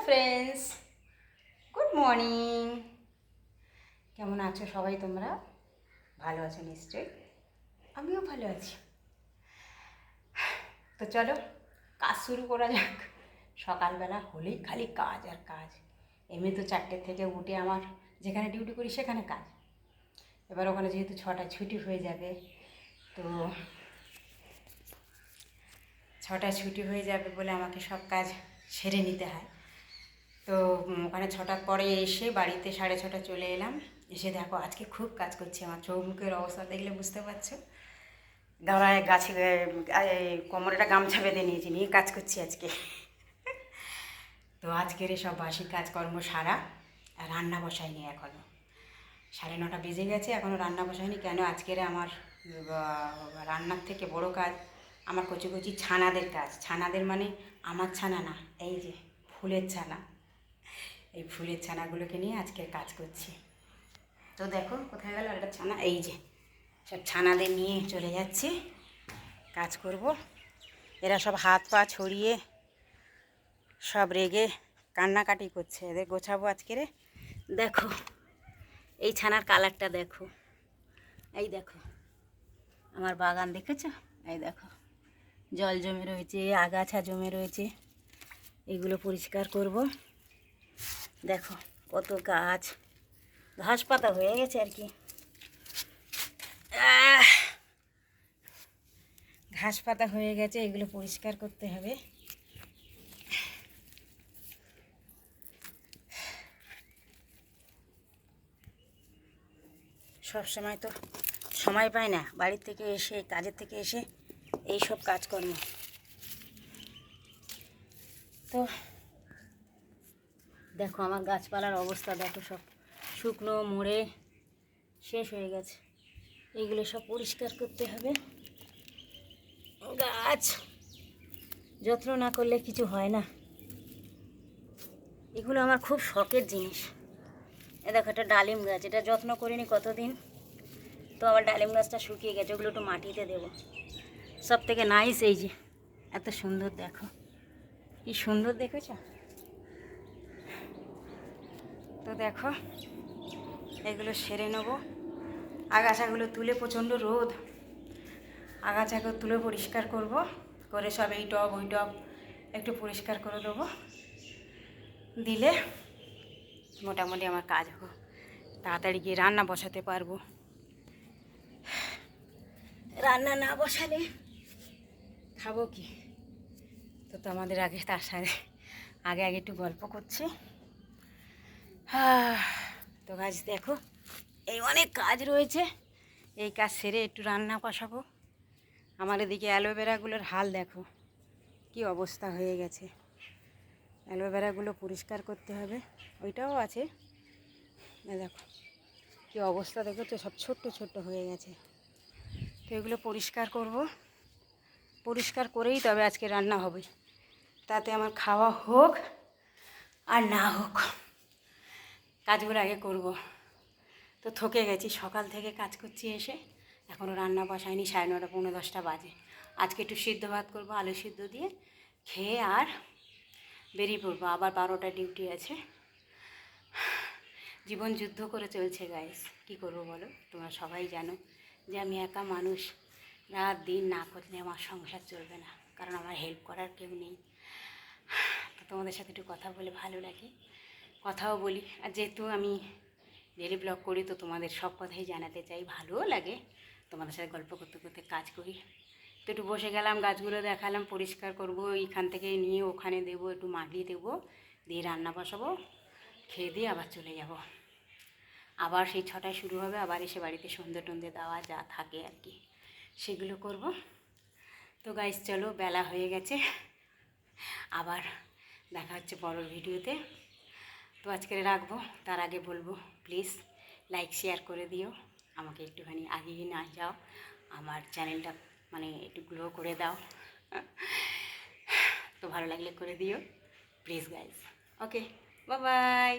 Friends, good morning. কেমন আছো সবাই? তোমরা ভালো আছো নিশ্চয়ই, আমিও ভালো আছি। তো চলো কাজ শুরু করা যাক। সকালবেলা হলেই খালি কাজ আর কাজ। এমনি তো 4টে থেকে উঠে আমার যেখানে ডিউটি করি সেখানে কাজ। এবার ওখানে যেহেতু 6টায় ছুটি হয়ে যাবে, তো 6টায় ছুটি হয়ে যাবে বলে আমাকে সব কাজ সেরে নিতে হয়। তো ওখানে 6টার পরে এসে বাড়িতে 6:30 চলে এলাম। এসে দেখো আজকে খুব কাজ করছি। আমার চৌমুখের অবস্থা দেখলে বুঝতে পারছো। দাঁড়ায় গাছে কোমরেটা গামছা বেঁধে নিয়েছি, নিয়ে কাজ করছি আজকে। তো আজকের এসব বাসি কাজকর্ম সারা, রান্না বসাইনি এখনও। 9:30 বেজে গেছে, এখনও রান্না বসাইনি। কেন? আজকের আমার রান্নার থেকে বড় কাজ আমার কচি কচি ছানাদের কাজ। ছানাদের মানে আমার ছানা না, এই যে ফুলের ছানা। এই ফুলের ছানাগুলোকে নিয়ে আজকের কাজ করছি। তো দেখো কোথায় গেল একটা ছানা, এই যে সব ছানাদের নিয়ে চলে যাচ্ছি, কাজ করব। এরা সব হাত পা ছড়িয়ে সব রেগে কান্নাকাটি করছে, এদের গোছাবো আজকের। দেখো এই ছানার কালারটা দেখো, এই দেখো আমার বাগান দেখেছো? এই দেখো জল জমে রয়েছে, আগাছা জমে রয়েছে, এগুলো পরিষ্কার করব। দেখো কত গাছ, ঘাস পাতা হয়ে গেছে আর কি। ঘাস পাতা হয়ে গেছে, এগুলো পরিষ্কার করতে হবে। সব সময় তো সময় পাই না, বাড়ির থেকে এসে কাজের থেকে এসে এই সব কাজকর্ম। তো দেখো আমার গাছপালার অবস্থা দেখো, সব শুকনো মরে শেষ হয়ে গেছে। এগুলো সব পরিষ্কার করতে হবে। গাছ যত্ন না করলে কিছু হয় না। এগুলো আমার খুব শখের জিনিস। এ দেখো একটা ডালিম গাছ, এটা যত্ন করিনি কতদিন, তো আমার ডালিম গাছটা শুকিয়ে গেছে, ওগুলো একটু মাটিতে দেবো। সব থেকে নাইস এই যে এত সুন্দর, দেখো কি সুন্দর দেখেছ। তো দেখো এগুলো সেরে নেবো। আগাছাগুলো তুলে, প্রচণ্ড রোদ, আগাছাগুলো তুলে পরিষ্কার করব, করে সব এই টব ওই টব একটু পরিষ্কার করে দেবো। দিলে মোটামুটি আমার কাজ হবে, তাড়াতাড়ি গিয়ে রান্না বসাতে পারবো। রান্না না বসালে খাবো কি? তো আমাদের আগে তার সাথে আগে একটু গল্প করছি। তো গাছ দেখো এই অনেক কাজ রয়েছে, এই কাজ সেরে একটু রান্না বসাবো। আমার এদিকে অ্যালোভেরাগুলোর হাল দেখো কি অবস্থা হয়ে গেছে। অ্যালোভেরাগুলো পরিষ্কার করতে হবে, ওইটাও আছে। দেখো কি অবস্থা দেখেছো, সব ছোট্ট ছোট্ট হয়ে গেছে। তো এগুলো পরিষ্কার করব, পরিষ্কার করেই তবে আজকে রান্না হবে। তাতে আমার খাওয়া হোক আর না হোক, কাজগুলো আগে করব। তো থকে গেছি, সকাল থেকে কাজ করছি, এসে এখনও রান্না বসাইনি। 9:30 পৌনে 10টা বাজে। আজকে একটু সিদ্ধ ভাত করবো, আলু সিদ্ধ দিয়ে খেয়ে আর বেরিয়ে পড়বো। আবার 12টা ডিউটি আছে। জীবন যুদ্ধ করে চলছে গাইস, কী করবো বলো? তোমরা সবাই জানো যে আমি একা মানুষ, রাত দিন না করলে আমার সংসার চলবে না, কারণ আমার হেল্প করার কেউ নেই। তো তোমাদের সাথে একটু কথা বলে ভালো লাগে, কথাও বলি। আর যেহেতু আমি ডেলি ব্লগ করি, তো তোমাদের সব কথাই জানাতে চাই, ভালোও লাগে। তোমাদের সাথে গল্প করতে করতে কাজ করি। তো একটু বসে গেলাম, গাছগুলো দেখালাম, পরিষ্কার করব, এইখান থেকে নিয়ে ওখানে দেবো, একটু মাটি দেবো, দিয়ে রান্না বসাবো, খেয়ে দিয়ে আবার চলে যাব। আবার সেই 6টায় শুরু হবে, আবার এসে বাড়িতে সন্ধে টন্ধে দেওয়া যা থাকে আর কি, সেগুলো করব। তো গাইস চলো, বেলা হয়ে গেছে, আবার দেখা হচ্ছে পরের ভিডিওতে। তো আজকে রাখবো, তার আগে বলবো প্লিজ লাইক শেয়ার করে দিও, আমাকে একটুখানি আগিয়ে না যাও, আমার চ্যানেলটা মানে একটু গ্রো করে দাও। তো ভালো লাগলে করে দিও please guys. Okay, bye bye.